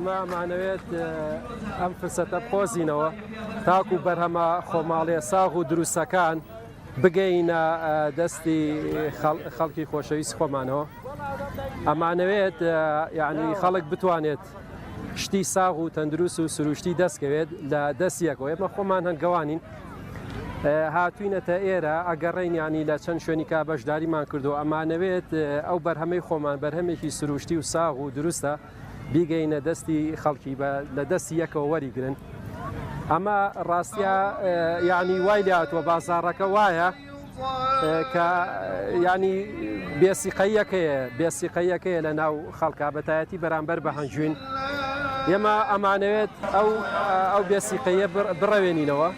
ئێمە ئەمانەوێت ئەم فرسەتە بخۆزینەوە تاکو بەرهەمە خۆماڵێ ساغ و دروستەکان بگەینە دەستی خەڵکی خۆشەویست خۆمانەوە. ئەمانەوێت یعنی خەڵک بتوانێت شتی ساغ و تەندروست و سروشتی دەستکەوێت لە دەستیەکەوە. ئێمە خۆمان هەنگەوانین هاتوینەتە ئێرە ئەگەڕێین ینی لە چەند شوێنیکا بەشداریمان کردو ئەمانەوێت ئەو بەرهەمەی خۆمان بەرهەمێکی سروشتی و ساغ و دروستە بیگەینە دەستی خەڵکی لە دەستی یەکەوە وەریگرن. ئەمە ڕاستە یعنی وای لاتوە بازاڕەکە وایە کە ینی بێسیقەیەکەیە لە ناو خەڵکا بەتایەتی بەرامبەر بە هەنجوین. ئێمە ئەمانەوێت ئەو بێسیقەیە بڕەوێنینەوە.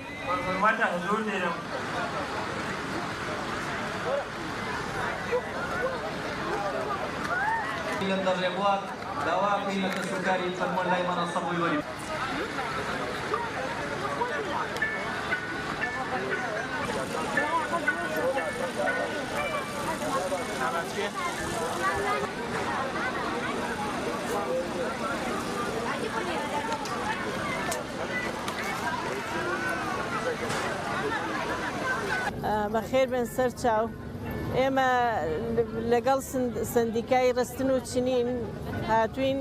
داوا قیمەتە سوکاری فەرمۆن لای مەنەسەب و وەری بەخێر بن سەر چاو. ئێمە لەگەڵ سندیکای ڕستن و چنین هاتوین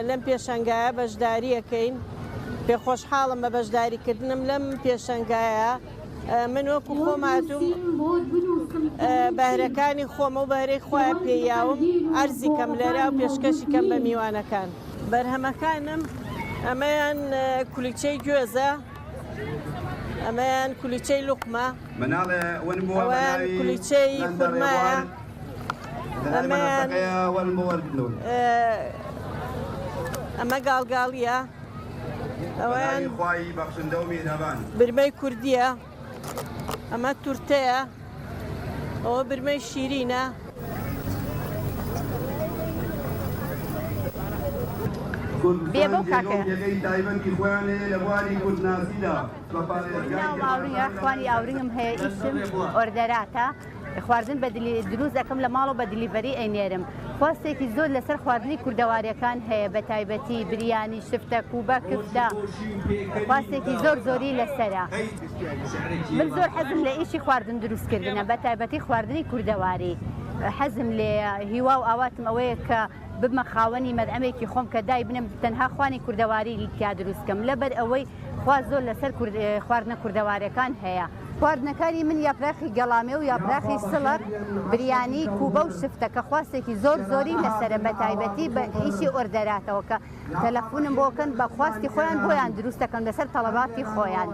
لەم پێشەنگایە بەشداریەکەین. پێخۆشحاڵم بە بەشداریکردنم لەم پێشەنگایە. من وەکو خۆم هاتووم بەهرەکانی خۆمە و بەهرەی خۆیان پێیاوم ئەرزی کەم لەرا و پێشکەشی کەم بە میوانەکان. بەرهەمەکانم ئەمەیان کولیچەی گوێزە، ئەمەیان کولیچەی لوقمە، ئەویان کولیچەی خورمایە، ئەمە گاڵگاڵیە، ئەویان برمەی کوردیە، ئەمە تورتەیە، ئەوە برمەی شیرینە. بێ بۆ کاکە ماوریە خوانی ئاورنگم هەیە ئیشم ئۆردەراتە خواردن بە دروست دەکەم لە ماڵ و بە دیلیڤەری ئەینێرم. خواستێکی زۆر لەسەر خواردنی کوردەواریەکان هەیە بە تایبەتی بریانی شفتە کوبە کفتە خواستێکی زۆری لەسەرە. من زۆر حەزم لە ئیشی خواردن دروستکردنە بە تایبەتی خواردنی کوردەواری. حەزم لێ هیوا و ئاواتم ئەوەیە کە ببمە خاوەنی مەدعەمێکی خۆم کە دای بنم تەنها خوانی کوردەواری تیا دروستکەم. لەبەر ئەوەی خوا زۆر لەسەر خواردنە کوردەوارەکان هەیە. خواردنەکانی من یاپراخی گەڵامێ و یاپراخی سڵەر، بریانی کوبە و شفتە کە خواستێکی زۆری لەسرە بە تایبەتی بە ئیشی ئۆردەراتەوە کە تەلەفۆنم بۆکەن بە خواستی خۆیان بۆیان دروست دەکەن لەسەر تەڵەباتی خۆیان.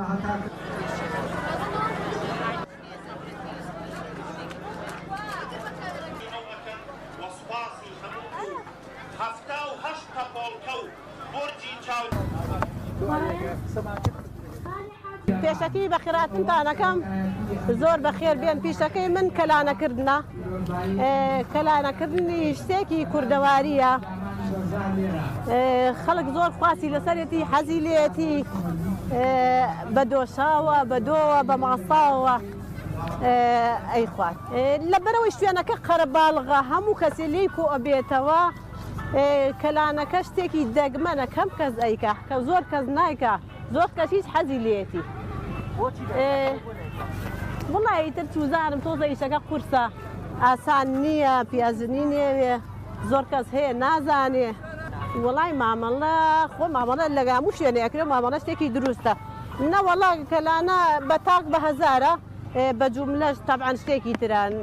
پێشەکی بە خێراتتانەکەم زۆر بەخێر بێن. پیشەکەی من کەلانەکردنە، کەلانەکردنی شتێکی کوردەواریە. خەڵک زۆر خواسی لەسەرێتی حەزی لێتی بە دۆشاوە بە دۆوە بە ماساوە ئەی خوارد. لەبەرەوەی شوێنەکە قەرەباڵغا هەموو کەسێ لێی کۆ ئەبێتەوە. کەلانەکە شتێکی دەگمەنە کەم کەس ئەیکە کە زۆر کەس نایکە، زۆر کەس هیچ حەزی لێتی. وڵی تر چوزانم تۆزە ئیشەکە قورسە ئاسان نییە، پیازنی نێوێ، زۆر کەس هەیە نازانێ. وڵی مامەڵە خۆ مامەڵە لەگەموو شوێنەیەکرێ مامەڵە شتێکی دروستە. نەوەڵا کەلانە بە تاق بە هەزارە، بە جوملەش تەبعەن شتێکی تران.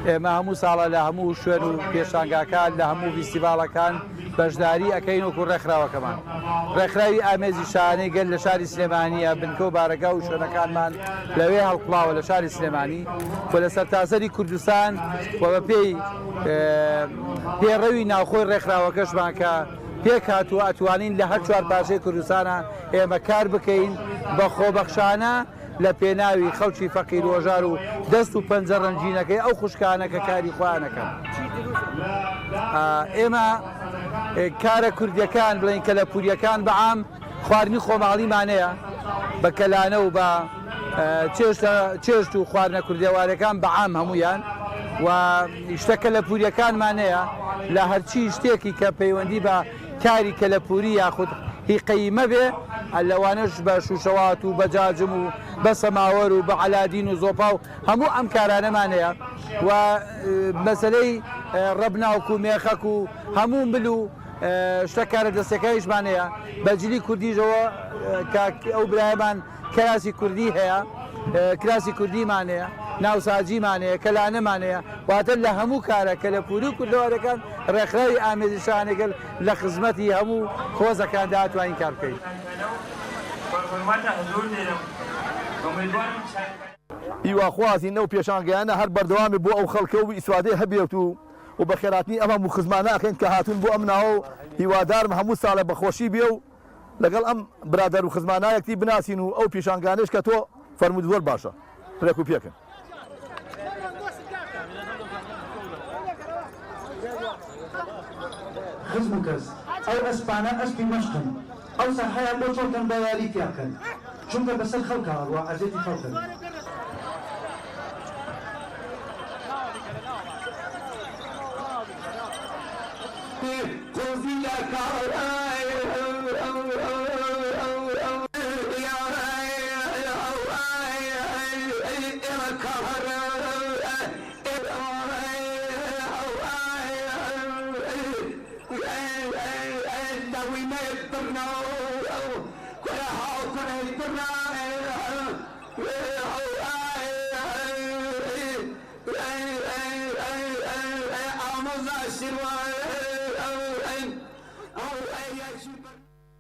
ئێمە هەموو ساڵە لە هەموو شوێن و پێشانگاکان لە هەموو فیستیڤالەکان بەشداری ئەەکەین وەکو ڕێکخراوەکەمان. ڕێکخراوی ئامێزی شانەی گەل لە شاری سلێمانیە بنکە و بارەگا و شوێنەکانمان لەوێ هەڵقڵاوە لە شاری سلێمانی و لە سەرتاسەری کوردستان و بە پێی پێڕەوی ناوخۆی ڕێکخراوەکەشمان کە پێک هاتووە ئەتوانین لە هەر چوار پاشەی کوردستانە ئێمە کار بکەین بە خۆبەخشانە لە پێناوی خەڵکی فەقیر وەژار و دەست و پەنجە ڕەنجینەکەی ئەو خوشکانە کە کاری خۆیانەکەن. ئێمە کارە کوردیەکان بڵین کە لە پوریەکان بەعام خواردنی خۆماڵیمانەیە بە کەلانە و بە چێشت و خواردنە کوردێوارەکان بەعام هەمویان و شتەکە لە پوریەکانمانەیە لە هەرچی شتێکی کە پەیوەندی بە کاری کەلەپوری یاخود هی قەیمە بێ لەوانش بە شوشەوات و بەجاجم و بە سەماوەر و بە عەلادین و زۆپا و هەموو ئەم کارانەمانەیە و مەسلەی ڕەبناوک و مێخەک و هەموو مل و شتەکارە دەستەکەیشمانەیە بەجلی کوردیژەوە ئەو برایمان کراسی کوردی هەیە کراسی کوردیمانەیە ناوساجیمانەیە کەلانەمانەیە واتە لە هەموو کارە کە لە پوری و کوردەوارەکان ڕێکخراوی ئامێزشانەگەل لە خزمەتی هەموو خۆزەکاندا توانین کار بکەین. هیواخوازی نەو پێشانگەیانە هەر بەردەوامی بۆ ئەو خەڵکە و ئیسوادەی هەبێت و بە خێراتنی ئەمە خزمانەکەین کە هاتوون بۆ ئەم ناوە هیوادارم هەموو ساڵە بەخۆشی بێ و لەگەڵ ئەم برادەر و خزمانایەکتی بناسین و ئەو پێشانگانش کە تۆ فەرموود زۆر باشە پرێک و پێکن. خزم و کەس ئەو ئەسپانە ئەسپی مەشقن ئەو سەرحەیان بۆ چۆتەن بە یاری تیاکەن چونکە بەسەر خەڵکە هەڵوا ئەزێتی خەڵکن. Oh,